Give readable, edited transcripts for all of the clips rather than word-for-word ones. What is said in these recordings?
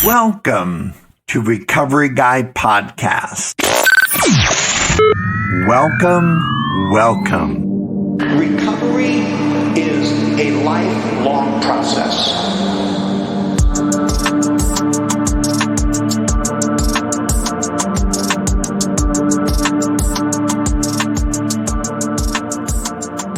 Welcome to Recovery Guy Podcast. Welcome. Recovery is a lifelong process.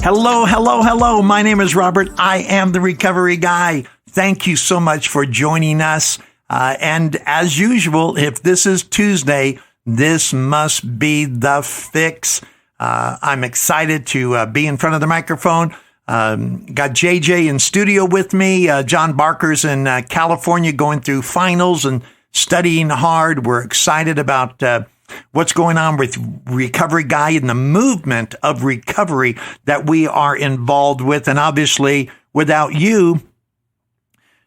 Hello. My name is Robert. I am the Recovery Guy. Thank you so much for joining us. And as usual, if this is Tuesday, this must be the fix. I'm excited to be in front of the microphone. Got JJ in studio with me. John Barker's in California going through finals and studying hard. We're excited about what's going on with Recovery Guy and the movement of recovery that we are involved with. And obviously, without you,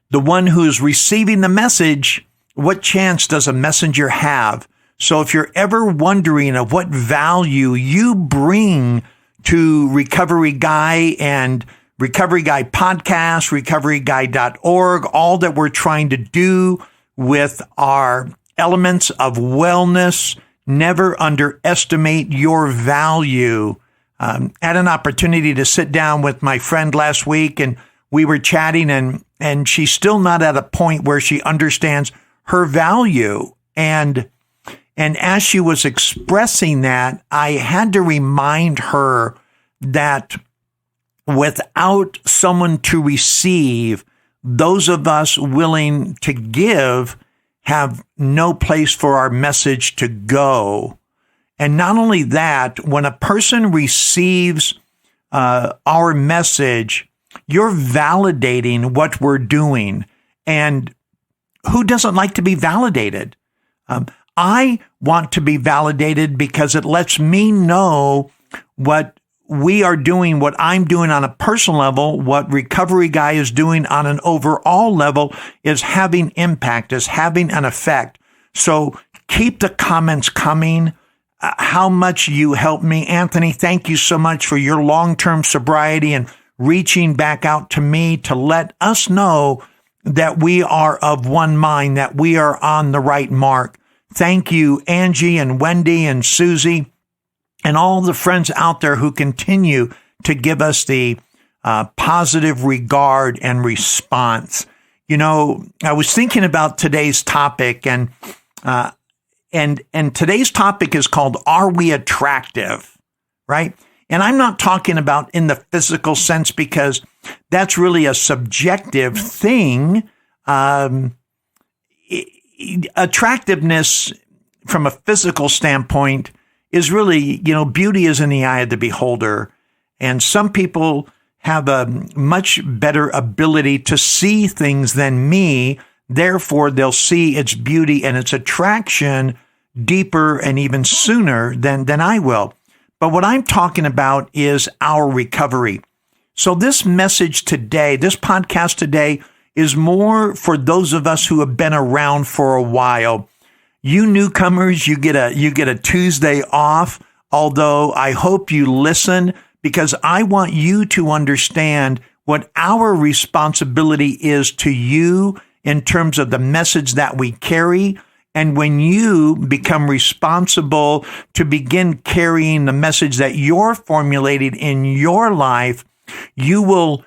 the one who's receiving the message, what chance does a messenger have? So if you're ever wondering of what value you bring to Recovery Guy and Recovery Guy Podcast, recoveryguy.org, all that we're trying to do with our elements of wellness, never underestimate your value. Had an opportunity to sit down with my friend last week, and we were chatting, and she's still not at a point where she understands her value. And as she was expressing that, I had to remind her that without someone to receive, those of us willing to give have no place for our message to go. And not only that, when a person receives our message, you're validating what we're doing. And who doesn't like to be validated? I want to be validated because it lets me know what we are doing, what I'm doing on a personal level, what Recovery Guy is doing on an overall level is having impact, is having an effect. So keep the comments coming. How much you help me. Anthony, thank you so much for your long-term sobriety and reaching back out to me to let us know that we are of one mind, that we are on the right mark. Thank you, Angie and Wendy and Susie, and all the friends out there who continue to give us the positive regard and response. You know, I was thinking about today's topic, and today's topic is called, Are We Attractive? Right? And I'm not talking about in the physical sense because that's really a subjective thing. Attractiveness from a physical standpoint is really, beauty is in the eye of the beholder. And some people have a much better ability to see things than me. Therefore, they'll see its beauty and its attraction deeper and even sooner than I will. But what I'm talking about is our recovery. So this message today, this podcast today, is more for those of us who have been around for a while. You newcomers, you get a Tuesday off, although I hope you listen because I want you to understand what our responsibility is to you in terms of the message that we carry. And when you become responsible to begin carrying the message that you're formulating in your life, you will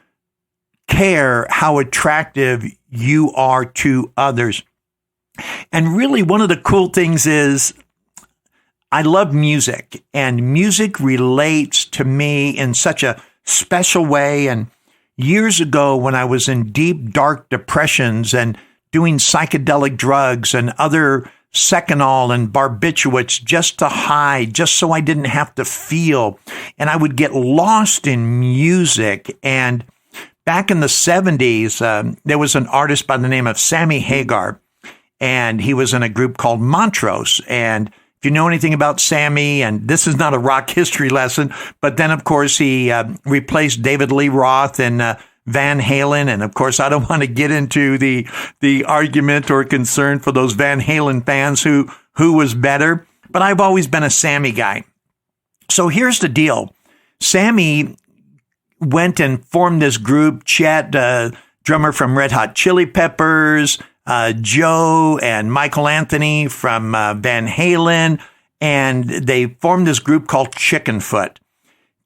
care how attractive you are to others. And really, one of the cool things is I love music, and music relates to me in such a special way. And years ago, when I was in deep, dark depressions and doing psychedelic drugs and other Seconal and barbiturates just to hide, just so I didn't have to feel, and I would get lost in music. And back in the 70s, there was an artist by the name of Sammy Hagar, and he was in a group called Montrose. And if you know anything about Sammy, and this is not a rock history lesson, but then, of course, he replaced David Lee Roth in Van Halen. And, of course, I don't want to get into the argument or concern for those Van Halen fans who was better. But I've always been a Sammy guy. So here's the deal. Sammy went and formed this group. Chet drummer from Red Hot Chili Peppers, Joe and Michael Anthony from Van Halen, and they formed this group called Chickenfoot.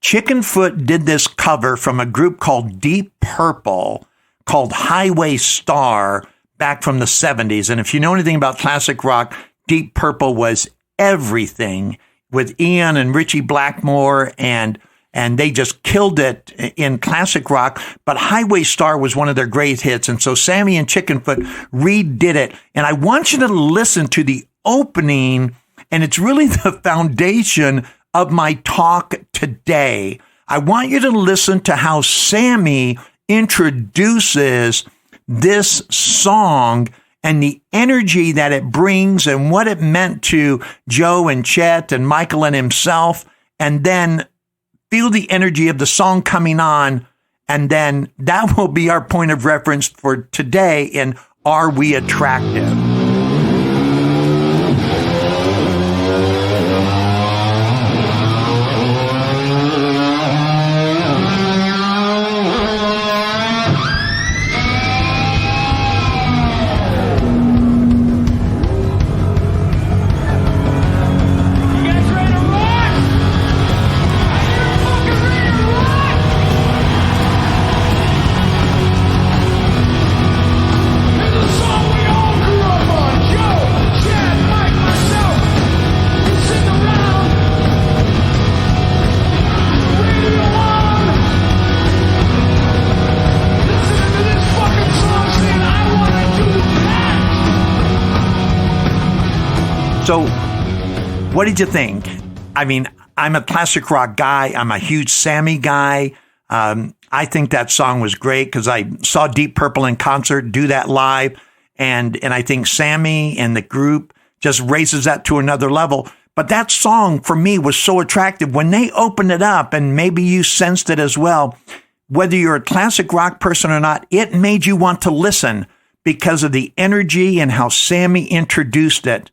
Chickenfoot did this cover from a group called Deep Purple called Highway Star back from the 70s. And if you know anything about classic rock, Deep Purple was everything with Ian and Richie Blackmore, and they just killed it in classic rock. But Highway Star was one of their great hits. And so Sammy and Chickenfoot redid it. And I want you to listen to the opening, and it's really the foundation of my talk today. I want you to listen to how Sammy introduces this song and the energy that it brings and what it meant to Joe and Chet and Michael and himself, and then feel the energy of the song coming on, and then that will be our point of reference for today in Are We Attractive? So, what did you think? I mean, I'm a classic rock guy. I'm a huge Sammy guy. I think that song was great because I saw Deep Purple in concert do that live. And I think Sammy and the group just raises that to another level. But that song for me was so attractive when they opened it up, and maybe you sensed it as well. Whether you're a classic rock person or not, it made you want to listen because of the energy and how Sammy introduced it.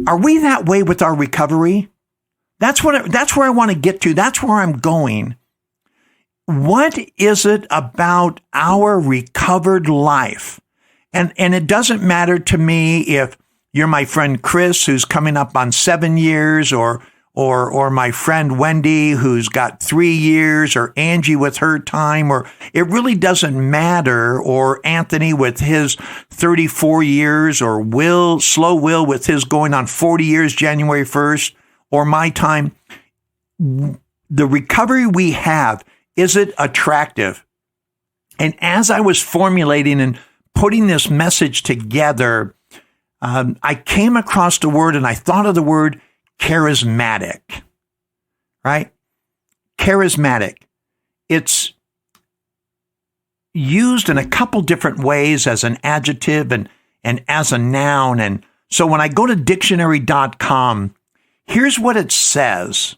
Are we that way with our recovery? That's where I want to get to. That's where I'm going. What is it about our recovered life? And it doesn't matter to me if you're my friend Chris, who's coming up on 7 years, or my friend Wendy, who's got 3 years, or Angie with her time, or it really doesn't matter, or Anthony with his 34 years, or Slow Will with his going on 40 years January 1st, or my time. The recovery we have, is it attractive? And as I was formulating and putting this message together, I came across the word, and I thought of the word charismatic, right? Charismatic. It's used in a couple different ways as an adjective and as a noun. And so when I go to dictionary.com, here's what it says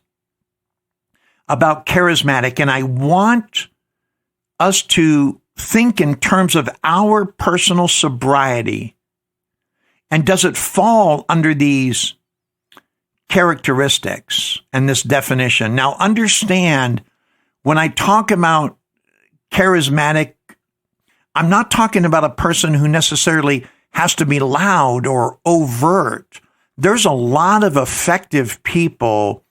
about charismatic. And I want us to think in terms of our personal sobriety. And does it fall under these characteristics and this definition? Now, understand, when I talk about charismatic, I'm not talking about a person who necessarily has to be loud or overt. There's a lot of effective people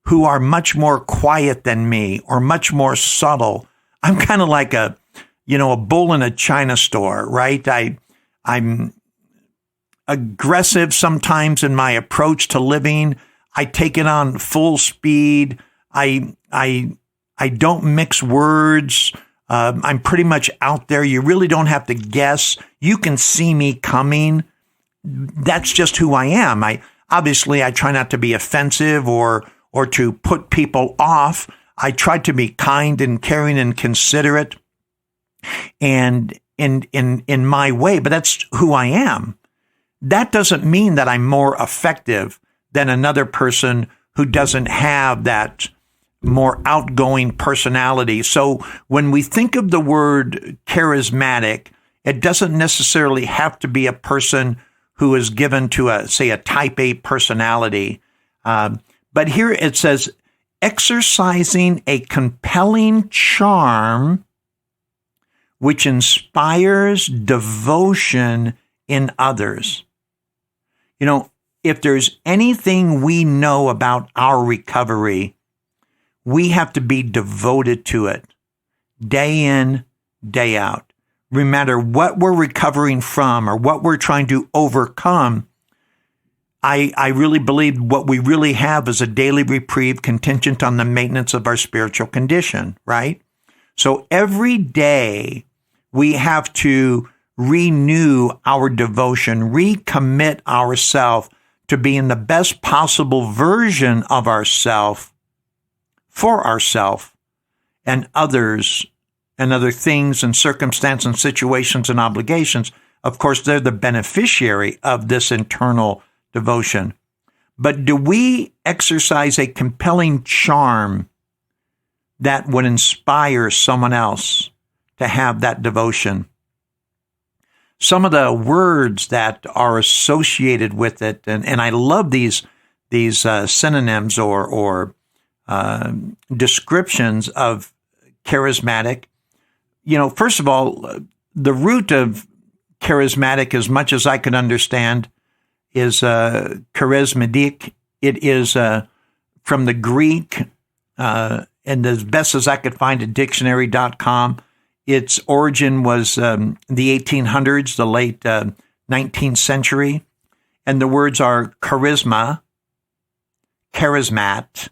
who are much more quiet than me or much more subtle. I'm kind of like a bull in a china store, right? I'm aggressive sometimes in my approach to living. I take it on full speed. I don't mix words. I'm pretty much out there. You really don't have to guess. You can see me coming. That's just who I am. I try not to be offensive or to put people off. I try to be kind and caring and considerate and in my way, but that's who I am. That doesn't mean that I'm more effective than another person who doesn't have that more outgoing personality. So when we think of the word charismatic, it doesn't necessarily have to be a person who is given to a type A personality. But here it says, exercising a compelling charm which inspires devotion in others. You know, if there's anything we know about our recovery, we have to be devoted to it day in, day out. No matter what we're recovering from or what we're trying to overcome, I really believe what we really have is a daily reprieve contingent on the maintenance of our spiritual condition, right? So every day we have to renew our devotion, recommit ourselves to being the best possible version of ourselves for ourselves and others and other things and circumstances and situations and obligations. Of course, they're the beneficiary of this internal devotion. But do we exercise a compelling charm that would inspire someone else to have that devotion? Some of the words that are associated with it, and I love these synonyms or descriptions of charismatic. You know, first of all, the root of charismatic, as much as I can understand, is charismatic. It is from the Greek, and as best as I could find at dictionary.com, its origin was the 1800s, the late 19th century, and the words are charisma, charismat,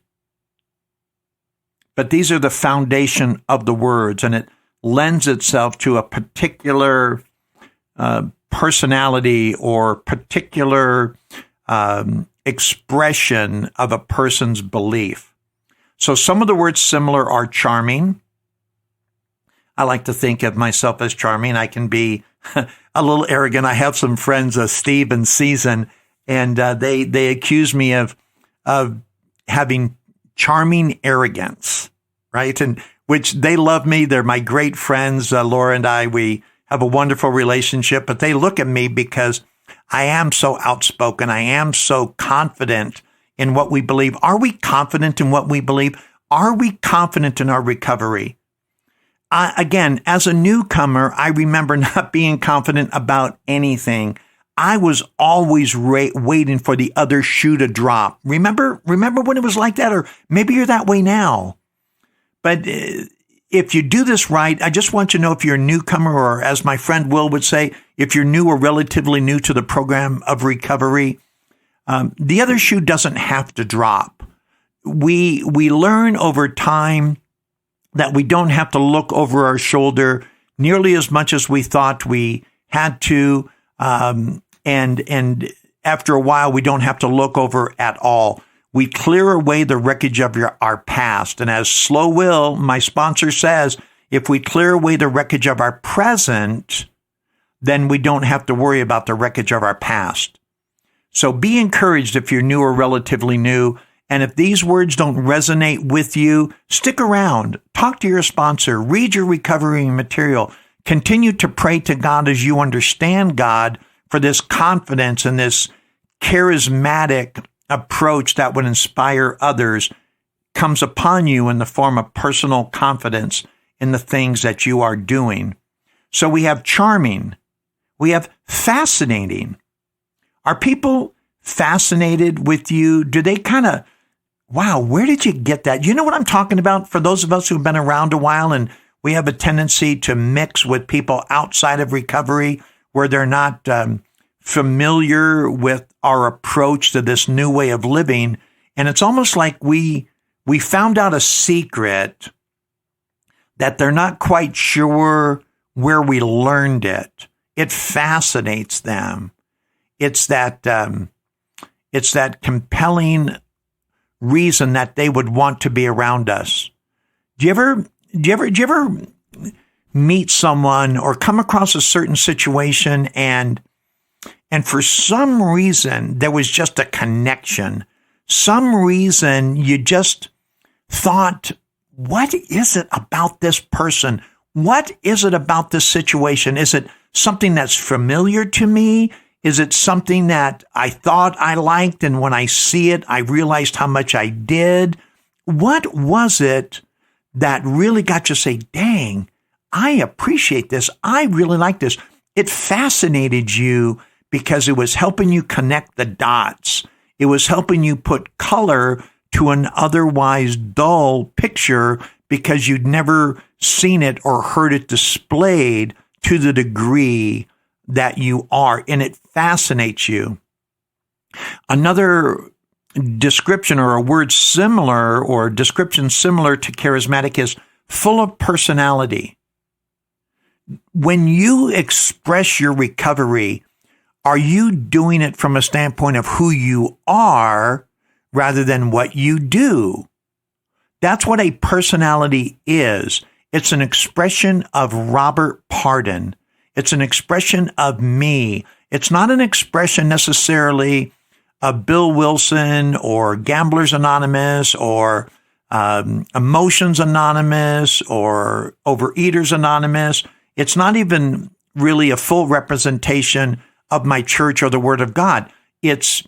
but these are the foundation of the words, and it lends itself to a particular personality or particular expression of a person's belief. So some of the words similar are charming. I like to think of myself as charming. I can be a little arrogant. I have some friends, Steve and Season, and they accuse me of having charming arrogance, right? And which they love me. They're my great friends. Laura and I, we have a wonderful relationship, but they look at me because I am so outspoken. I am so confident in what we believe. Are we confident in what we believe? Are we confident in our recovery? Again, as a newcomer, I remember not being confident about anything. I was always waiting for the other shoe to drop. Remember when it was like that? Or maybe you're that way now. But if you do this right, I just want you to know if you're a newcomer, or as my friend Will would say, if you're new or relatively new to the program of recovery, the other shoe doesn't have to drop. We learn over time that we don't have to look over our shoulder nearly as much as we thought we had to. And after a while, we don't have to look over at all. We clear away the wreckage of our past. And as Slow Will, my sponsor, says, if we clear away the wreckage of our present, then we don't have to worry about the wreckage of our past. So be encouraged if you're new or relatively new. And if these words don't resonate with you, stick around, talk to your sponsor, read your recovery material, continue to pray to God as you understand God for this confidence and this charismatic approach that would inspire others comes upon you in the form of personal confidence in the things that you are doing. So we have charming, we have fascinating. Are people fascinated with you? Do they kind of, wow, where did you get that? You know what I'm talking about? For those of us who've been around a while and we have a tendency to mix with people outside of recovery where they're not familiar with our approach to this new way of living. And it's almost like we found out a secret that they're not quite sure where we learned it. It fascinates them. It's that compelling reason that they would want to be around us. Do you ever meet someone or come across a certain situation and for some reason there was just a connection? Some reason you just thought, what is it about this person? What is it about this situation? Is it something that's familiar to me? Is it something that I thought I liked, and when I see it, I realized how much I did? What was it that really got you to say, dang, I appreciate this. I really like this. It fascinated you because it was helping you connect the dots. It was helping you put color to an otherwise dull picture because you'd never seen it or heard it displayed to the degree that you are, and it fascinates you. Another description or a word similar or description similar to charismatic is full of personality. When you express your recovery, are you doing it from a standpoint of who you are rather than what you do? That's what a personality is. It's an expression of Robert Pardon. It's an expression of me. It's not an expression necessarily of Bill Wilson or Gamblers Anonymous or Emotions Anonymous or Overeaters Anonymous. It's not even really a full representation of my church or the Word of God. It's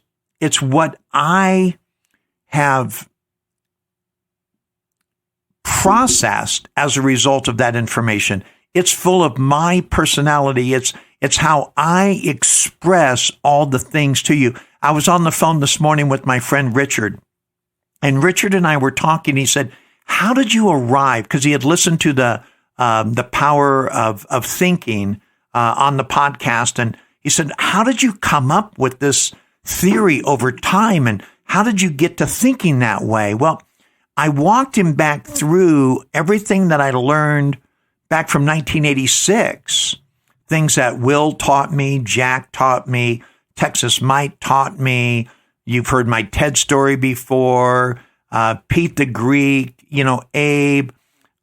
what I have processed as a result of that information. It's full of my personality. It's how I express all the things to you. I was on the phone this morning with my friend Richard, and Richard and I were talking. He said, "How did you arrive?" Because he had listened to the power of thinking on the podcast, and he said, "How did you come up with this theory over time, and how did you get to thinking that way?" Well, I walked him back through everything that I learned back from 1986, things that Will taught me, Jack taught me, Texas Mike taught me. You've heard my TED story before, Pete the Greek, Abe,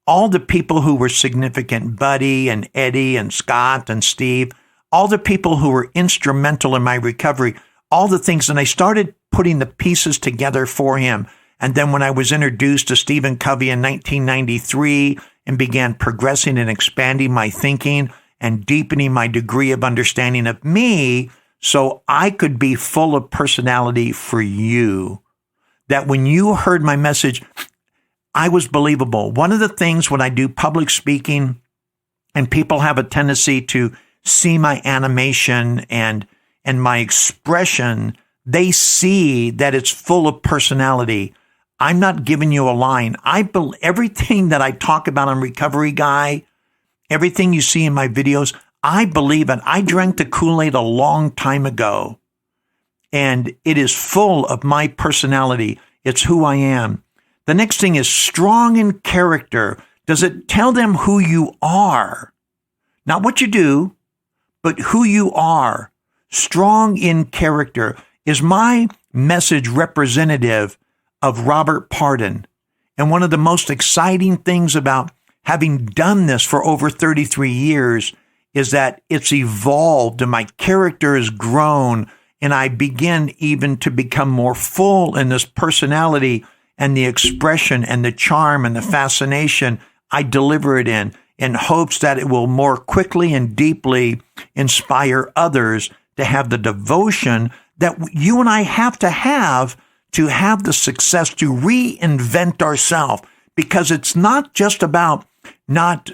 all the people who were significant, Buddy and Eddie and Scott and Steve, all the people who were instrumental in my recovery, all the things. And I started putting the pieces together for him. And then when I was introduced to Stephen Covey in 1993 and began progressing and expanding my thinking and deepening my degree of understanding of me so I could be full of personality for you, that when you heard my message, I was believable. One of the things when I do public speaking and people have a tendency to see my animation and my expression, they see that it's full of personality. I'm not giving you a line. Everything that I talk about on Recovery Guy, everything you see in my videos, I believe it. I drank the Kool-Aid a long time ago, and it is full of my personality. It's who I am. The next thing is strong in character. Does it tell them who you are? Not what you do, but who you are. Strong in character. Is my message representative of Robert Pardon? And one of the most exciting things about having done this for over 33 years is that it's evolved and my character has grown, and I begin even to become more full in this personality and the expression and the charm and the fascination I deliver it in hopes that it will more quickly and deeply inspire others to have the devotion that you and I have to have the success to reinvent ourselves. Because it's not just about not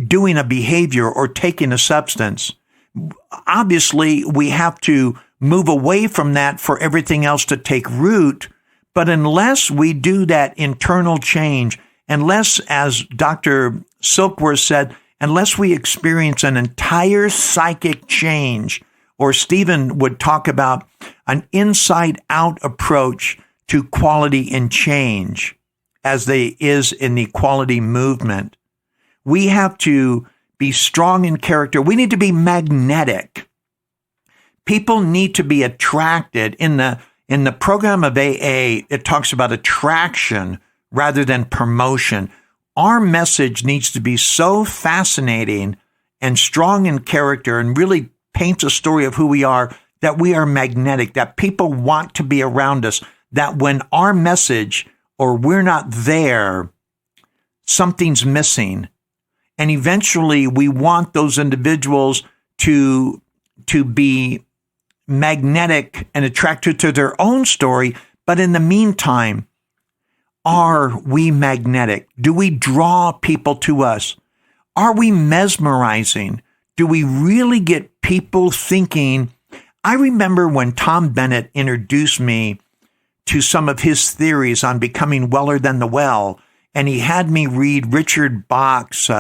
doing a behavior or taking a substance. Obviously, we have to move away from that for everything else to take root. But unless we do that internal change, unless, as Dr. Silkworth said, unless we experience an entire psychic change, or Stephen would talk about an inside-out approach to quality and change, as there is in the quality movement, we have to be strong in character. We need to be magnetic. People need to be attracted. In the program of AA, it talks about attraction rather than promotion. Our message needs to be so fascinating and strong in character and really paints a story of who we are, that we are magnetic, that people want to be around us, that when our message or we're not there, something's missing. And eventually we want those individuals to be magnetic and attracted to their own story. But in the meantime, are we magnetic? Do we draw people to us? Are we mesmerizing? Do we really get people thinking? I remember when Tom Bennett introduced me to some of his theories on becoming weller than the well, and he had me read Richard Bach's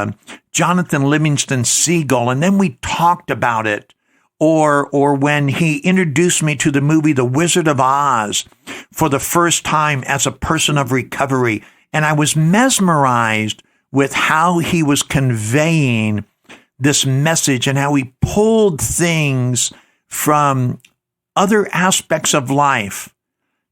Jonathan Livingston Seagull, and then we talked about it. Or when he introduced me to the movie The Wizard of Oz for the first time as a person of recovery, and I was mesmerized with how he was conveying this message and how he pulled things from other aspects of life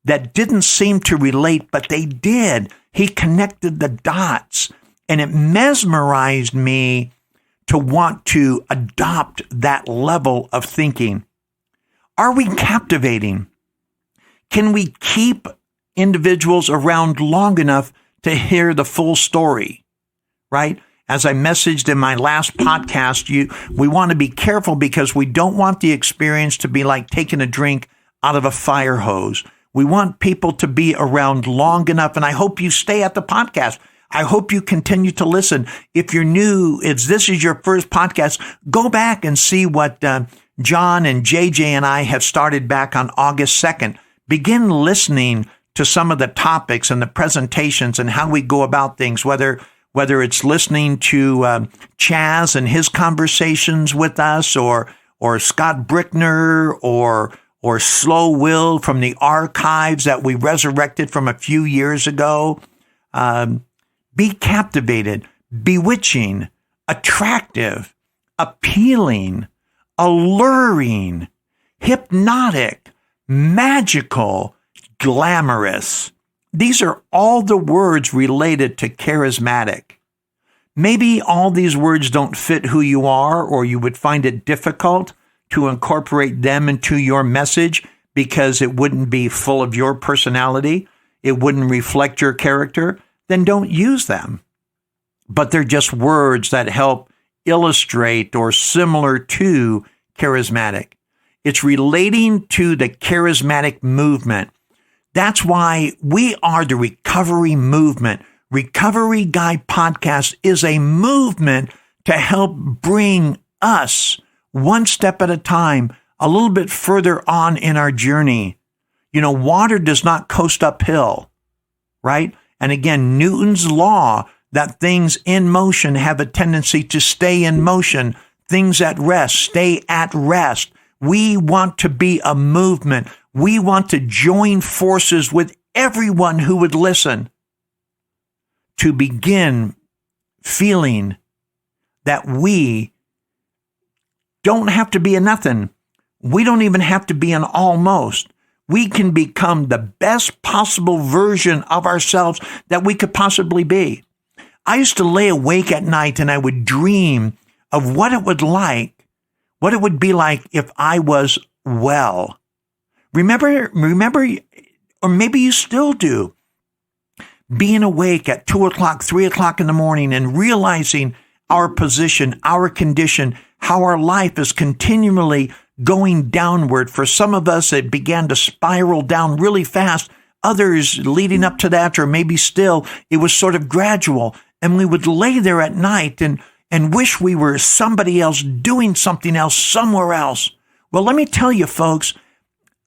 that didn't seem to relate, but they did. He connected the dots, and it mesmerized me to want to adopt that level of thinking. Are we captivating? Can we keep individuals around long enough to hear the full story, right? As I messaged in my last podcast, we want to be careful because we don't want the experience to be like taking a drink out of a fire hose. We want people to be around long enough, and I hope you stay at the podcast. I hope you continue to listen. If you're new, if this is your first podcast, go back and see what John and JJ and I have started back on August 2nd. Begin listening to some of the topics and the presentations and how we go about things, whether it's listening to Chaz and his conversations with us, or Scott Brickner, or Slow Will from the archives that we resurrected from a few years ago. Be captivated, bewitching, attractive, appealing, alluring, hypnotic, magical, glamorous. These are all the words related to charismatic. Maybe all these words don't fit who you are, or you would find it difficult to incorporate them into your message because it wouldn't be full of your personality. It wouldn't reflect your character. Then don't use them. But they're just words that help illustrate or similar to charismatic. It's relating to the charismatic movement. That's why we are the recovery movement. Recovery Guy Podcast is a movement to help bring us one step at a time, a little bit further on in our journey. You know, water does not coast uphill, right? And again, Newton's law that things in motion have a tendency to stay in motion. Things at rest stay at rest. We want to be a movement. We want to join forces with everyone who would listen to begin feeling that we don't have to be a nothing. We don't even have to be an almost. We can become the best possible version of ourselves that we could possibly be. I used to lay awake at night and I would dream of what it would be like if I was well. Remember, or maybe you still do, being awake at 2 o'clock, 3 o'clock in the morning and realizing our position, our condition, how our life is continually going downward. For some of us, it began to spiral down really fast. Others leading up to that, or maybe still, it was sort of gradual. And we would lay there at night and wish we were somebody else doing something else somewhere else. Well, let me tell you, folks,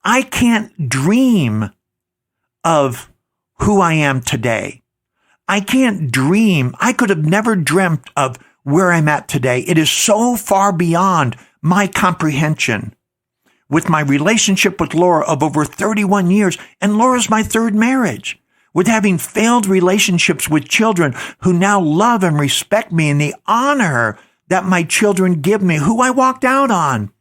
I can't dream of who I am today. I can't dream. I could have never dreamt of where I'm at today. It is so far beyond my comprehension. With my relationship with Laura of over 31 years, and Laura's my third marriage, with having failed relationships with children who now love and respect me, and the honor that my children give me, who I walked out on.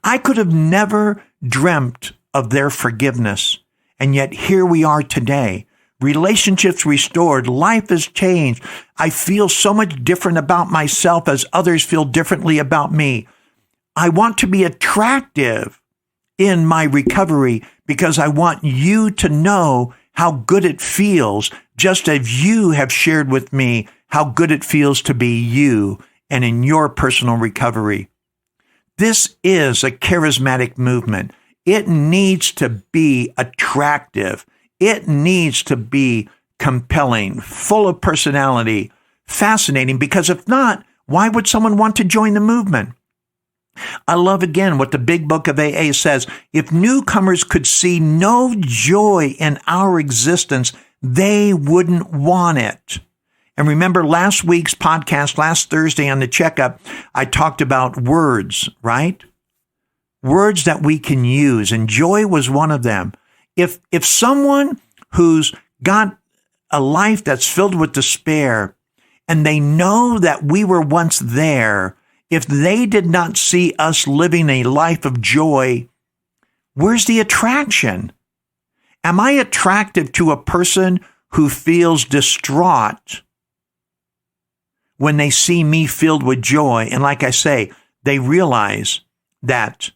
I could have never dreamt of their forgiveness. And yet here we are today. Relationships restored. Life has changed. I feel so much different about myself as others feel differently about me. I want to be attractive in my recovery because I want you to know how good it feels, just as you have shared with me how good it feels to be you and in your personal recovery. This is a charismatic movement. It needs to be attractive. It needs to be compelling, full of personality, fascinating, because if not, Why would someone want to join the movement? I love again what the big book of AA says. If newcomers could see no joy in our existence, they wouldn't want it. And remember last week's podcast, last Thursday on the checkup, I talked about words, right? Words that we can use, and joy was one of them. If someone who's got a life that's filled with despair, and they know that we were once there, if they did not see us living a life of joy, where's the attraction? Am I attractive to a person who feels distraught when they see me filled with joy? And like I say, they realize that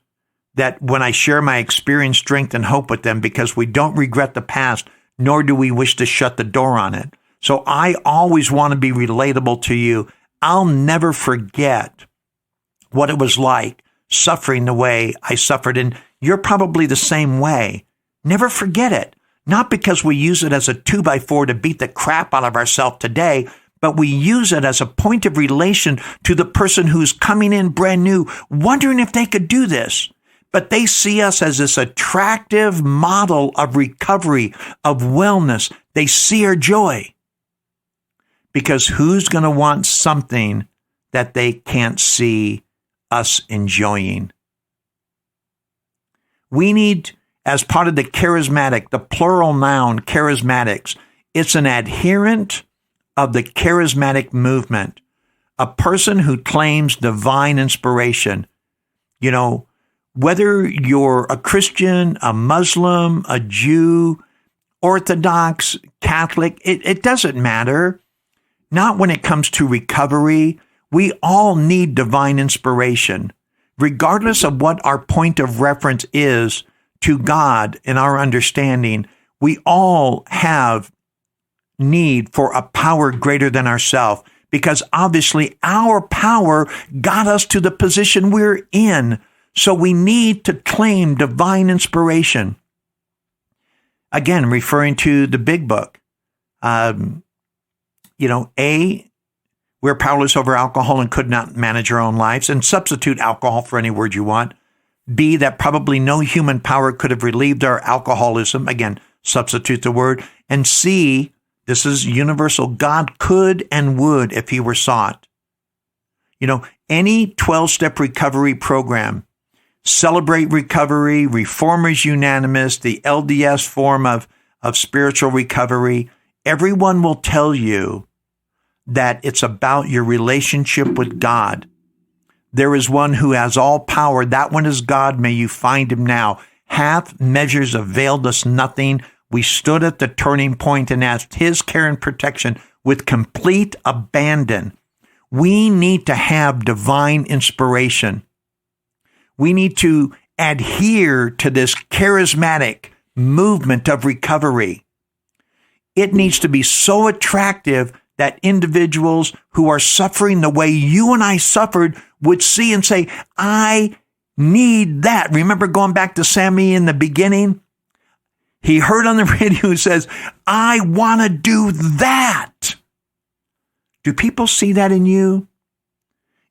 when I share my experience, strength, and hope with them, because we don't regret the past, nor do we wish to shut the door on it. So I always want to be relatable to you. I'll never forget what it was like suffering the way I suffered. And you're probably the same way. Never forget it. Not because we use it as a 2x4 to beat the crap out of ourselves today, but we use it as a point of relation to the person who's coming in brand new, wondering if they could do this. But they see us as this attractive model of recovery, of wellness. They see our joy. Because who's going to want something that they can't see us enjoying? We need, as part of the charismatic, the plural noun, charismatics, it's an adherent of the charismatic movement, a person who claims divine inspiration. You know, whether you're a Christian, a Muslim, a Jew, Orthodox, Catholic, it doesn't matter. Not when it comes to recovery. We all need divine inspiration, regardless of what our point of reference is to God in our understanding. We all have need for a power greater than ourselves, because obviously our power got us to the position we're in. So we need to claim divine inspiration. Again, referring to the big book. A, we're powerless over alcohol and could not manage our own lives, and substitute alcohol for any word you want. B, that probably no human power could have relieved our alcoholism. Again, substitute the word. And C, this is universal. God could and would if he were sought. Any 12-step recovery program, Celebrate Recovery, Reformers Unanimous, the LDS form of spiritual recovery, everyone will tell you that it's about your relationship with God. There is one who has all power. That one is God. May you find him now. Half measures availed us nothing. We stood at the turning point and asked his care and protection with complete abandon. We need to have divine inspiration. We need to adhere to this charismatic movement of recovery. It needs to be so attractive that individuals who are suffering the way you and I suffered would see and say, I need that. Remember going back to Sammy in the beginning? He heard on the radio who says, I want to do that. Do people see that in you?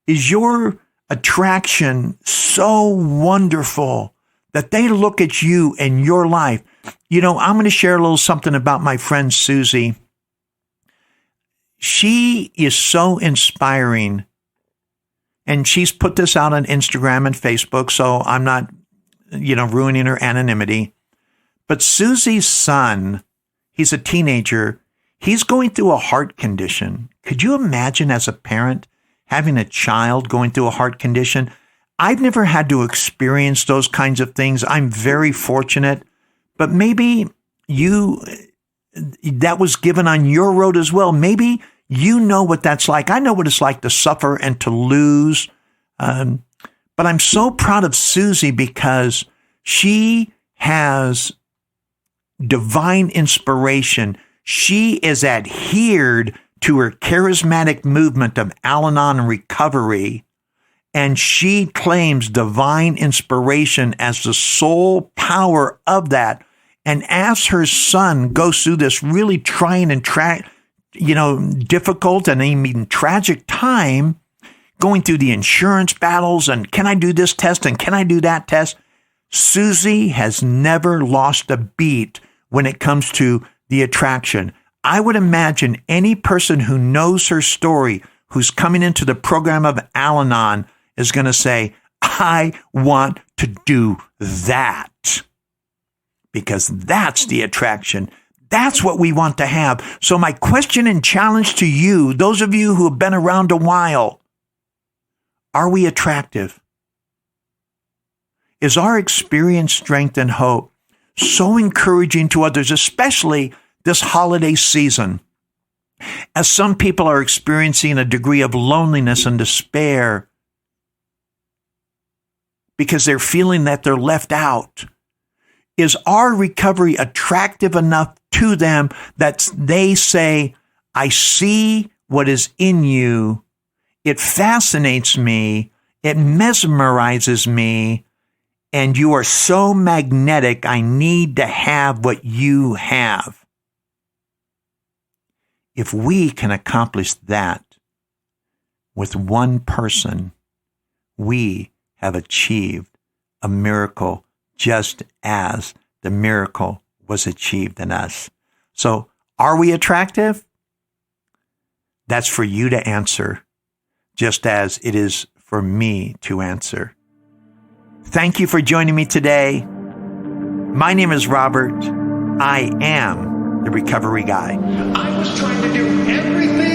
Is your attraction so wonderful that they look at you and your life? I'm going to share a little something about my friend Susie. She is so inspiring, and she's put this out on Instagram and Facebook, so I'm not, ruining her anonymity. But Susie's son, he's a teenager. He's going through a heart condition. Could you imagine as a parent having a child going through a heart condition? I've never had to experience those kinds of things. I'm very fortunate, but maybe that was given on your road as well. Maybe you know what that's like. I know what it's like to suffer and to lose. But I'm so proud of Susie because she has divine inspiration. She is adhered to her charismatic movement of Al-Anon and recovery, and she claims divine inspiration as the sole power of that. And as her son goes through this really trying and difficult and even tragic time, going through the insurance battles and can I do this test and can I do that test? Susie has never lost a beat when it comes to the attraction. I would imagine any person who knows her story, who's coming into the program of Al-Anon, is going to say, I want to do that. Because that's the attraction. That's what we want to have. So my question and challenge to you, those of you who have been around a while, are we attractive? Is our experience, strength, and hope so encouraging to others, especially this holiday season, as some people are experiencing a degree of loneliness and despair because they're feeling that they're left out? Is our recovery attractive enough to them that they say, I see what is in you, it fascinates me, it mesmerizes me, and you are so magnetic, I need to have what you have. If we can accomplish that with one person, we have achieved a miracle just as the miracle was achieved in us. So, are we attractive? That's for you to answer, just as it is for me to answer. Thank you for joining me today. My name is Robert. I am the Recovery Guy. I was trying to do everything